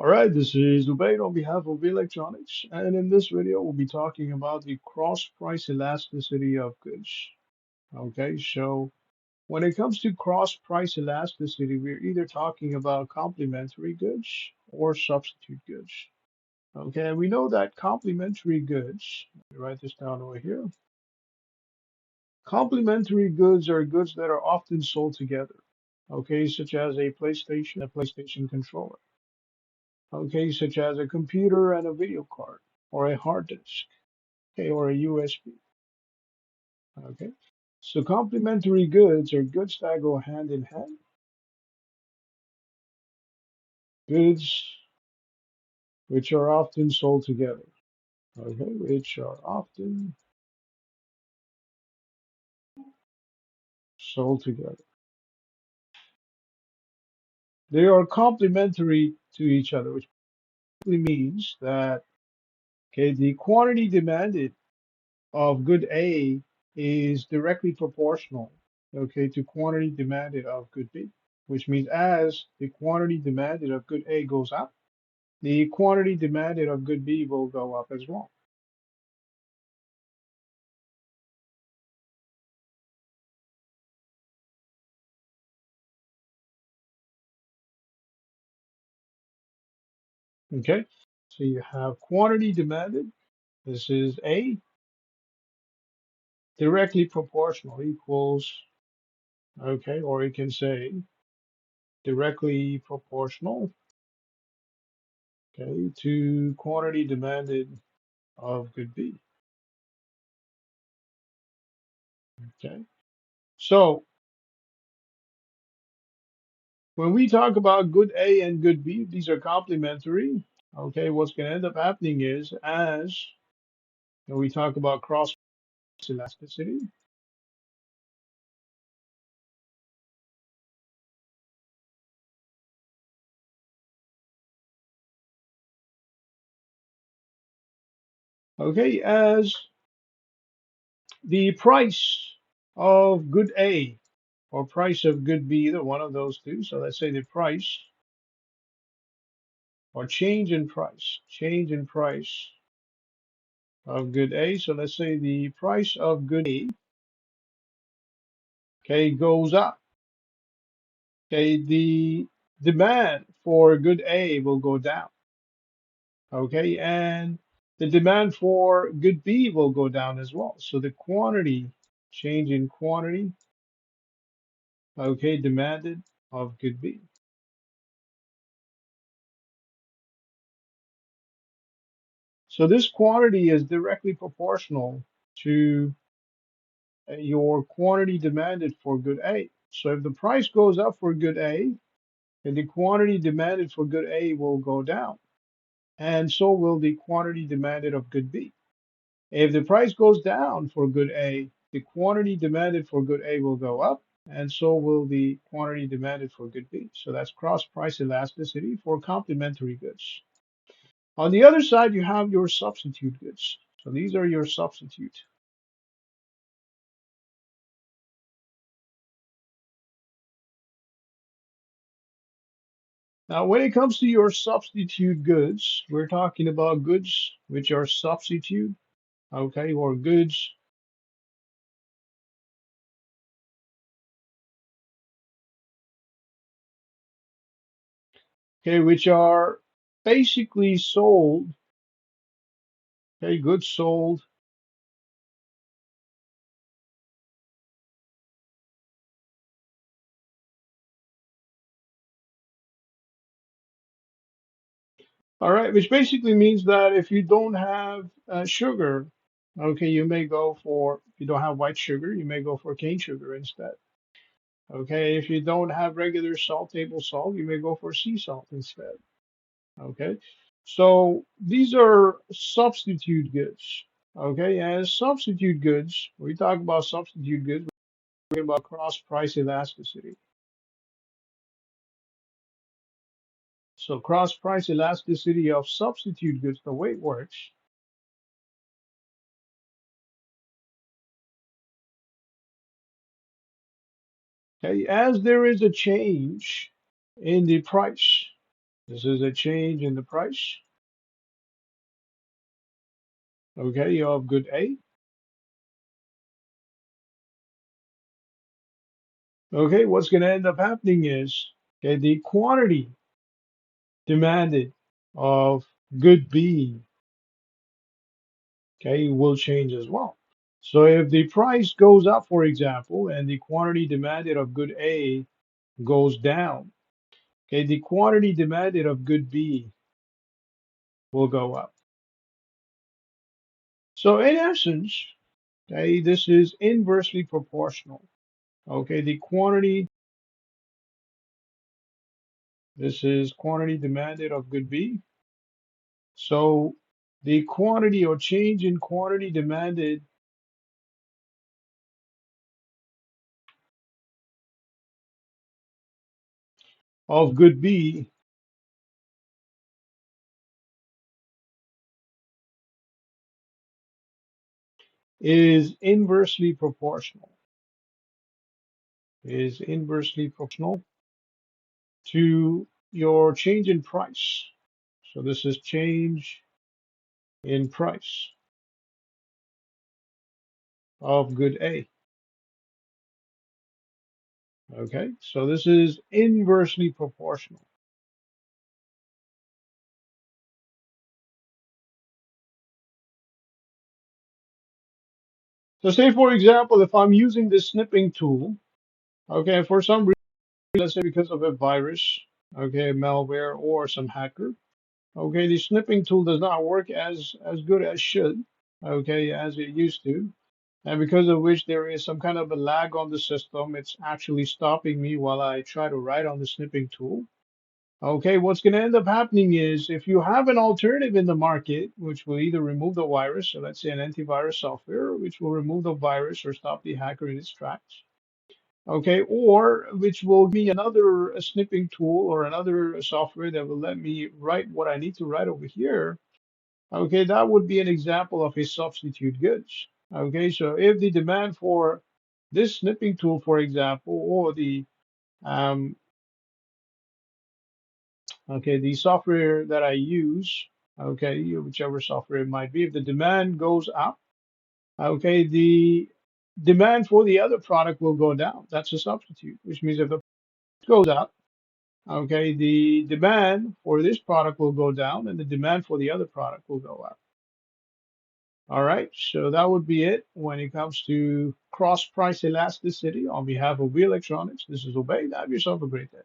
All right, this is Ubaid on behalf of Electronics, and in this video, we'll be talking about the cross-price elasticity of goods. Okay, so when it comes to cross-price elasticity, we're either talking about complementary goods or substitute goods. Okay, and we know that complementary goods, let me write this down over here. Complementary goods are goods that are often sold together. Okay, such as a PlayStation controller. Okay, such as a computer and a video card, or a hard disk, okay, or a USB. Okay, so complementary goods are goods that go hand in hand, goods which are often sold together. Okay, which are often sold together. They are complementary to each other, which basically means that okay, the quantity demanded of good A is directly proportional, okay, to quantity demanded of good B, which means as the quantity demanded of good A goes up, the quantity demanded of good B will go up as well. Okay, so you have quantity demanded, this is A, directly proportional equals, okay, or you can say directly proportional, okay, to quantity demanded of good B. Okay, so when we talk about good A and good B, these are complementary. Okay, what's going to end up happening is as when we talk about cross elasticity, okay, as the price of good A or price of good B, either one of those two. So let's say the price or change in price of good A. So let's say the price of good A, okay, goes up. Okay, the demand for good A will go down. Okay, and the demand for good B will go down as well. So the quantity, change in quantity, okay, demanded of good B. So this quantity is directly proportional to your quantity demanded for good A. So if the price goes up for good A, then the quantity demanded for good A will go down, and so will the quantity demanded of good B. If the price goes down for good A, the quantity demanded for good A will go up, and so will the quantity demanded for good B. So that's cross price elasticity for complementary goods. On the other side, you have your substitute goods. So these are your substitute. Now, when it comes to your substitute goods, we're talking about goods which are substitute, okay, or goods, okay, which are basically sold, okay, goods sold. All right, which basically means that if you don't have sugar, okay, you may go for, if you don't have white sugar, you may go for cane sugar instead. Okay, if you don't have regular salt, table salt, you may go for sea salt instead. Okay, so these are substitute goods. Okay, as substitute goods, when we talk about substitute goods, we're talking about cross price elasticity. So cross price elasticity of substitute goods, the way it works. Okay, as there is a change in the price, This is a change in the price, okay, of good A. Okay, what's going to end up happening is, okay, the quantity demanded of good B, okay, will change as well. So if the price goes up, for example, and the quantity demanded of good A goes down, okay, the quantity demanded of good B will go up. So in essence, okay, this is inversely proportional. Okay, the quantity, this is quantity demanded of good B. So the quantity or change in quantity demanded of good B is inversely proportional, is inversely proportional to your change in price. So this is change in price of good A. Okay, so this is inversely proportional. So say, for example, if I'm using this snipping tool, okay, for some reason, let's say because of a virus, okay, malware or some hacker, okay, the snipping tool does not work as good as should, okay, as it used to, and because of which there is some kind of a lag on the system. It's actually stopping me while I try to write on the snipping tool. Okay, what's going to end up happening is if you have an alternative in the market, which will either remove the virus, so let's say an antivirus software, which will remove the virus or stop the hacker in its tracks, okay, or which will give me another snipping tool or another software that will let me write what I need to write over here. Okay, that would be an example of a substitute goods. Okay, so if the demand for this snipping tool, for example, or the um, okay, the software that I use, okay, whichever software it might be, if the demand goes up, okay, the demand for the other product will go down. That's a substitute, which means if the price goes up, okay, the demand for this product will go down and the demand for the other product will go up. All right, so that would be it when it comes to cross price elasticity. On behalf of We Electronics, this is Obey. Have yourself a great day.